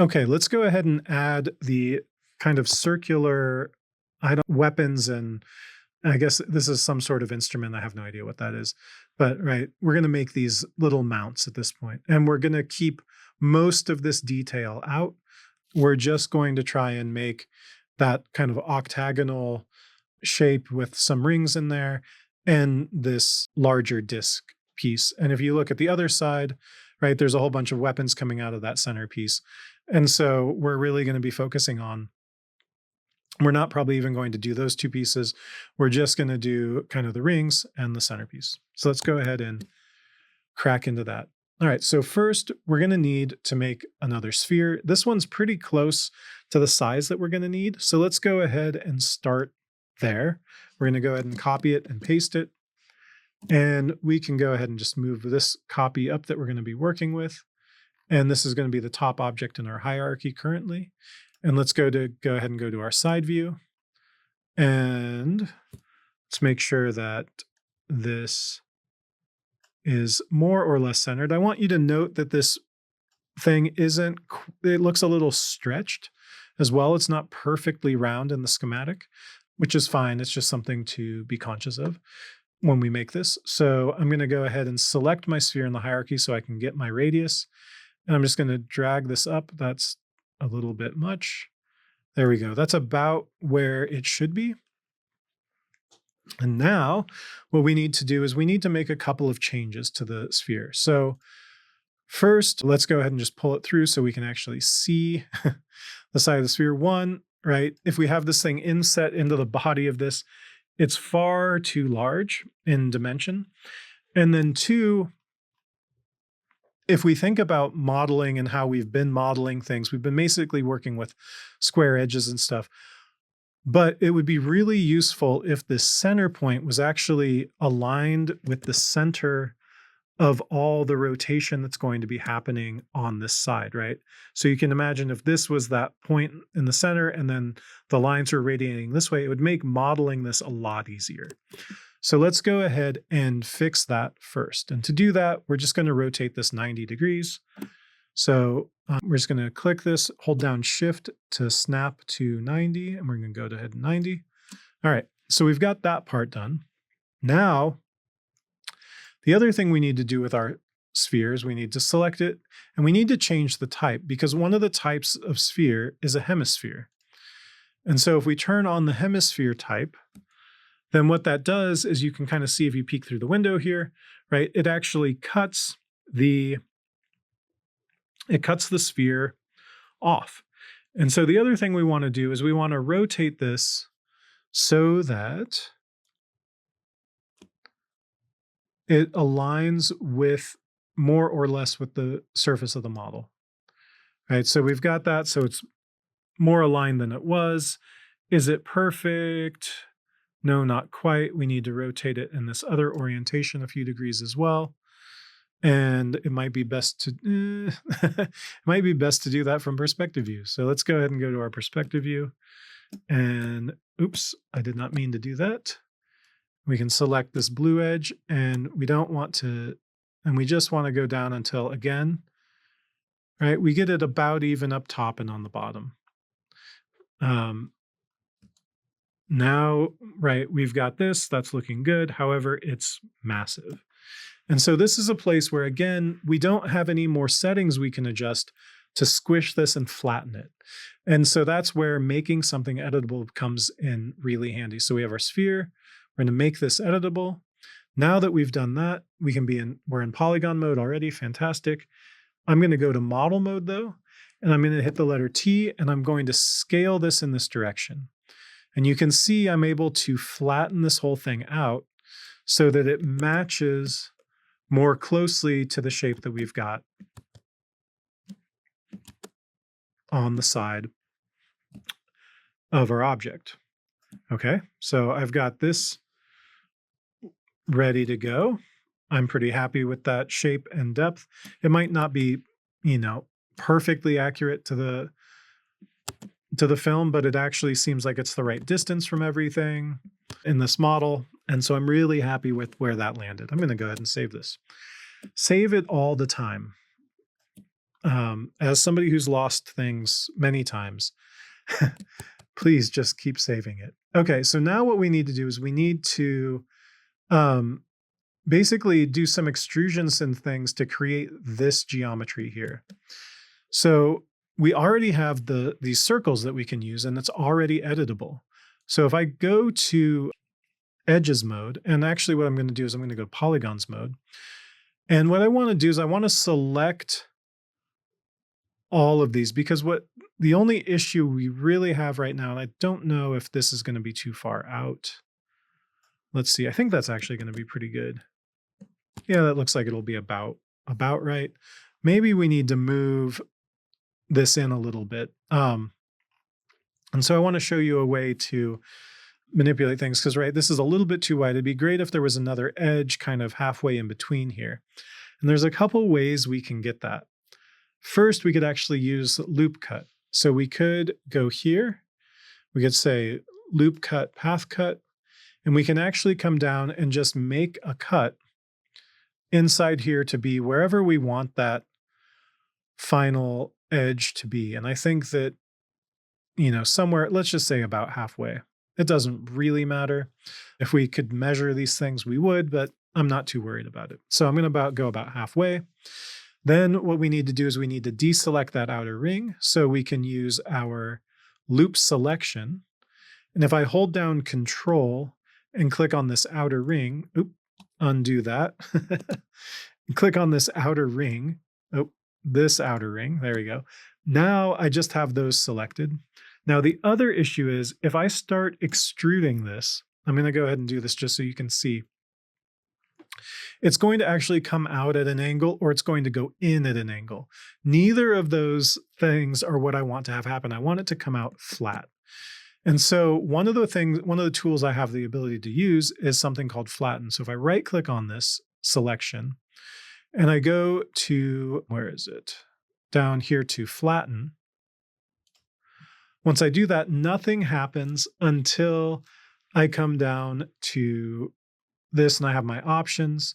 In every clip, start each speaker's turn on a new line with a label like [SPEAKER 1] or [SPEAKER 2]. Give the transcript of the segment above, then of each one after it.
[SPEAKER 1] Okay, let's go ahead and add the kind of circular weapons, and I guess this is some sort of instrument. I have no idea what that is. But right, we're going to make these little mounts at this point, and we're going to keep most of this detail out. We're just going to try and make that kind of octagonal shape with some rings in there and this larger disc piece. And if you look at the other side, right, there's a whole bunch of weapons coming out of that center piece. And so we're really going to be focusing on, we're not probably even going to do those two pieces. We're just going to do kind of the rings and the centerpiece. So let's go ahead and crack into that. All right, so first we're going to need to make another sphere. This one's pretty close to the size that we're going to need. So let's go ahead and start there. We're going to go ahead and copy it and paste it. And we can go ahead and just move this copy up that we're going to be working with. And this is going to be the top object in our hierarchy currently. And let's go ahead and go to our side view. And let's make sure that this is more or less centered. I want you to note that this thing it looks a little stretched as well. It's not perfectly round in the schematic, which is fine. It's just something to be conscious of when we make this. So I'm going to go ahead and select my sphere in the hierarchy so I can get my radius. And I'm just going to drag this up. That's a little bit much. There we go. That's about where it should be. And now what we need to do is we need to make a couple of changes to the sphere. So first, let's go ahead and just pull it through so we can actually see the side of the sphere. One, right? If we have this thing inset into the body of this, it's far too large in dimension. And then two, if we think about modeling and how we've been modeling things, we've been basically working with square edges and stuff. But it would be really useful if this center point was actually aligned with the center of all the rotation that's going to be happening on this side, right? So you can imagine if this was that point in the center and then the lines are radiating this way, it would make modeling this a lot easier. So let's go ahead and fix that first. And to do that, we're just going to rotate this 90 degrees. So we're just going to click this, hold down Shift to snap to 90, and we're going to go ahead and 90. All right, so we've got that part done. Now, the other thing we need to do with our spheres, we need to select it, and we need to change the type, because one of the types of sphere is a hemisphere. And so if we turn on the hemisphere type, then what that does is you can kind of see if you peek through the window here, right? It actually cuts the sphere off. And so the other thing we want to do is we want to rotate this so that it aligns with more or less with the surface of the model, right? So we've got that, so it's more aligned than it was. Is it perfect? No, not quite. We need to rotate it in this other orientation a few degrees as well. And it might be best to do that from perspective view. So let's go ahead and go to our perspective view. And oops, I did not mean to do that. We can select this blue edge, and we don't want to, and we just want to go down until, again, right, we get it about even up top and on the bottom. Now, right, we've got this, that's looking good. However, it's massive. And so this is a place where, again, we don't have any more settings we can adjust to squish this and flatten it. And so that's where making something editable comes in really handy. So we have our sphere. We're going to make this editable. Now that we've done that, we're in polygon mode already. Fantastic. I'm going to go to model mode though, and I'm going to hit the letter T, and I'm going to scale this in this direction. And you can see I'm able to flatten this whole thing out so that it matches more closely to the shape that we've got on the side of our object. Okay, so I've got this ready to go. I'm pretty happy with that shape and depth. It might not be, perfectly accurate to the film, but it actually seems like it's the right distance from everything in this model. And so I'm really happy with where that landed. I'm going to go ahead and save this. Save it all the time. as somebody who's lost things many times, please just keep saving it. Okay, so now what we need to do is we need to um, basically do some extrusions and things to create this geometry here. So we already have these circles that we can use, and it's already editable. So if I go to edges mode, and actually what I'm going to do is I'm going to go polygons mode. And what I want to do is I want to select all of these, because the only issue we really have right now, and I don't know if this is going to be too far out. Let's see. I think that's actually going to be pretty good. Yeah, that looks like it'll be about right. Maybe we need to move this in a little bit. And so I want to show you a way to manipulate things, because right, this is a little bit too wide. It'd be great if there was another edge kind of halfway in between here. And there's a couple ways we can get that. First, we could actually use loop cut. So we could go here. We could say loop cut, path cut, and we can actually come down and just make a cut inside here to be wherever we want that final edge to be. And I think that, somewhere, let's just say about halfway. It doesn't really matter. If we could measure these things, we would, but I'm not too worried about it. So I'm going to go about halfway. Then what we need to do is we need to deselect that outer ring so we can use our loop selection. And if I hold down Control and click on this outer ring, undo that, and click on this outer ring, this outer ring, there we go. Now I just have those selected. Now the other issue is if I start extruding this, I'm going to go ahead and do this just so you can see. It's going to actually come out at an angle, or it's going to go in at an angle. Neither of those things are what I want to have happen. I want it to come out flat. And so one of the tools I have the ability to use is something called flatten. So if I right click on this selection and I go to, where is it? Down here to flatten. Once I do that, nothing happens until I come down to this and I have my options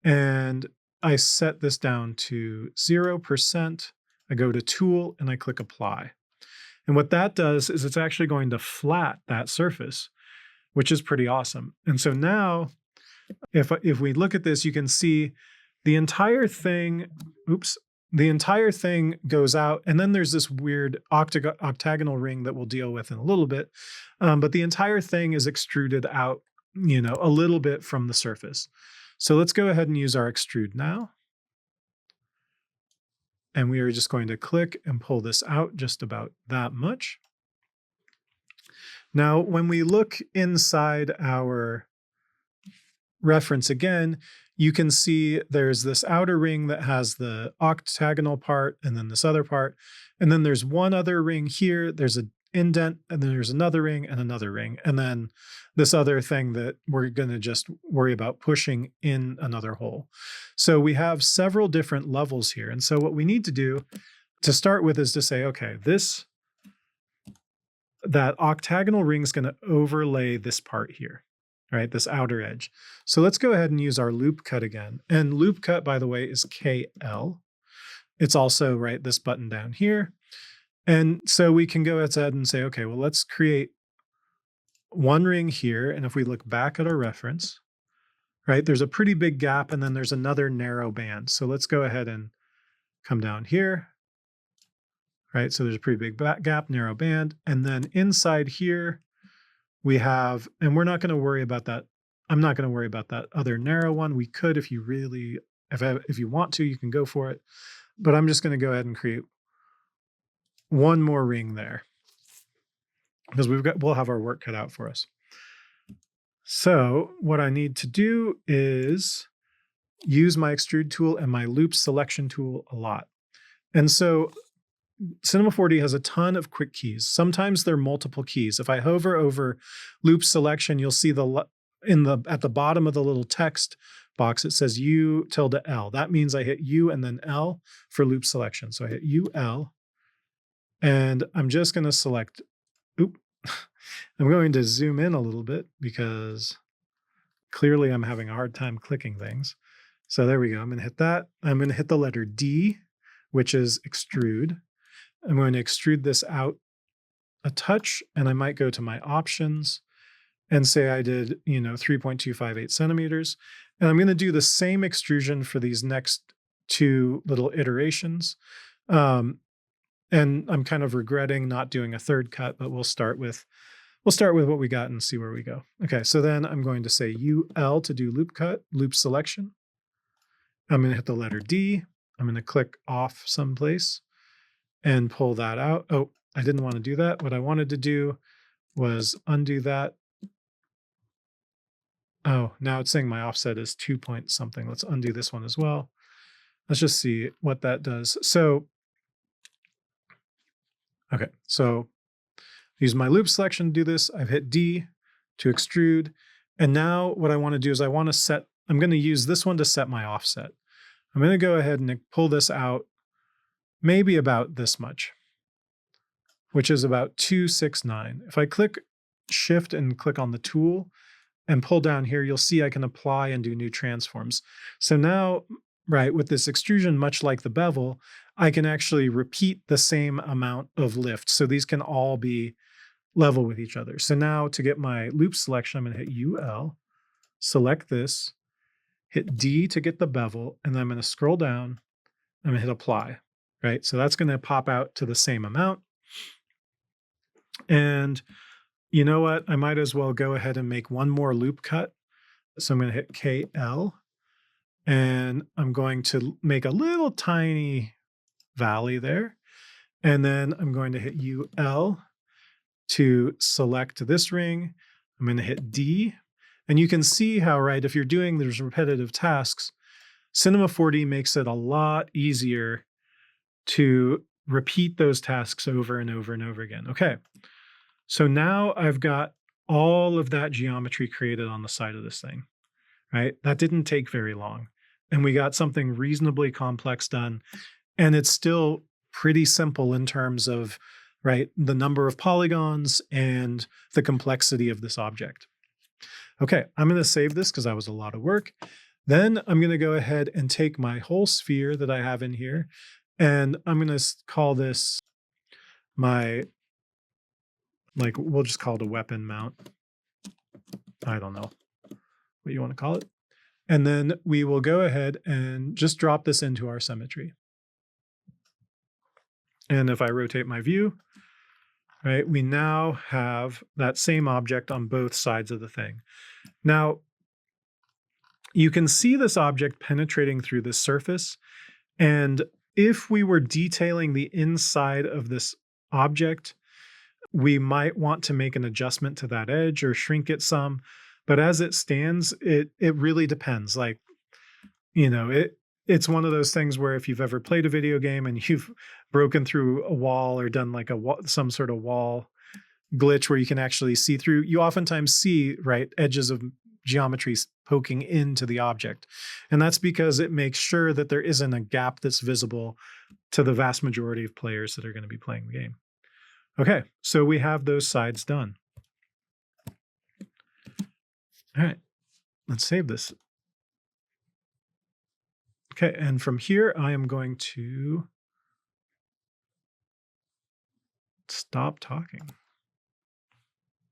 [SPEAKER 1] and I set this down to 0%. I go to Tool and I click Apply. And what that does is it's actually going to flat that surface, which is pretty awesome. And so now, if we look at this, you can see the entire thing, the entire thing goes out, and then there's this weird octagonal ring that we'll deal with in a little bit. But the entire thing is extruded out, a little bit from the surface. So let's go ahead and use our extrude now. And we are just going to click and pull this out just about that much. Now, when we look inside our reference again, you can see there's this outer ring that has the octagonal part and then this other part. And then there's one other ring here. There's an indent, and then there's another ring and another ring. And then this other thing that we're going to just worry about pushing in another hole. So we have several different levels here. And so what we need to do to start with is to say, okay, that octagonal ring is going to overlay this part here, right? This outer edge. So let's go ahead and use our loop cut again. And loop cut, by the way, is KL. It's also, right, this button down here. And so we can go ahead and say, okay, well, let's create one ring here. And if we look back at our reference, right, there's a pretty big gap and then there's another narrow band. So let's go ahead and come down here, right? So there's a pretty big gap, narrow band. And then inside here, we have, and we're not going to worry about that. I'm not going to worry about that other narrow one. We could, if you really, if you want to, you can go for it. But I'm just going to go ahead and create one more ring there because we'll have our work cut out for us. So what I need to do is use my extrude tool and my loop selection tool a lot. And so Cinema 4D has a ton of quick keys. Sometimes they're multiple keys. If I hover over loop selection, you'll see at the bottom of the little text box, it says U tilde L. That means I hit U and then L for loop selection. So I hit UL. And I'm just going to select, I'm going to zoom in a little bit because clearly I'm having a hard time clicking things. So there we go. I'm going to hit that. I'm going to hit the letter D, which is extrude. I'm going to extrude this out a touch, and I might go to my options and say I did, 3.258 centimeters. And I'm going to do the same extrusion for these next two little iterations. And I'm kind of regretting not doing a third cut, but we'll start with what we got and see where we go. Okay, so then I'm going to say UL to do loop cut, loop selection. I'm going to hit the letter D. I'm going to click off someplace and pull that out. Oh, I didn't want to do that. What I wanted to do was undo that. Oh, now it's saying my offset is 2 point something. Let's undo this one as well. Let's just see what that does. So, okay, so use my loop selection to do this. I've hit D to extrude. And now what I want to do is I'm going to use this one to set my offset. I'm going to go ahead and pull this out maybe about this much, which is about 269. If I click Shift and click on the tool and pull down here, you'll see I can apply and do new transforms. So now, right, with this extrusion, much like the bevel, I can actually repeat the same amount of lift. So these can all be level with each other. So now to get my loop selection, I'm going to hit UL, select this, hit D to get the bevel, and then I'm going to scroll down. I'm going to hit apply, right? So that's going to pop out to the same amount. And you know what? I might as well go ahead and make one more loop cut. So I'm going to hit KL, and I'm going to make a little tiny valley there. And then I'm going to hit UL to select this ring. I'm going to hit D. And you can see how, right, if you're doing those repetitive tasks, Cinema 4D makes it a lot easier to repeat those tasks over and over and over again. Okay, so now I've got all of that geometry created on the side of this thing, right? That didn't take very long. And we got something reasonably complex done. And it's still pretty simple in terms of, right, the number of polygons and the complexity of this object. Okay, I'm going to save this because that was a lot of work. Then I'm going to go ahead and take my whole sphere that I have in here, and I'm going to call this my, we'll just call it a weapon mount. I don't know what you want to call it. And then we will go ahead and just drop this into our symmetry. And if I rotate my view, right, we now have that same object on both sides of the thing. Now, you can see this object penetrating through this surface. And if we were detailing the inside of this object, we might want to make an adjustment to that edge or shrink it some. But as it stands, it really depends. It's one of those things where if you've ever played a video game and you've broken through a wall or done some sort of wall glitch where you can actually see through, you oftentimes see, right, edges of geometry poking into the object. And that's because it makes sure that there isn't a gap that's visible to the vast majority of players that are going to be playing the game. Okay, so we have those sides done. All right, let's save this. Okay, and from here, I am going to stop talking.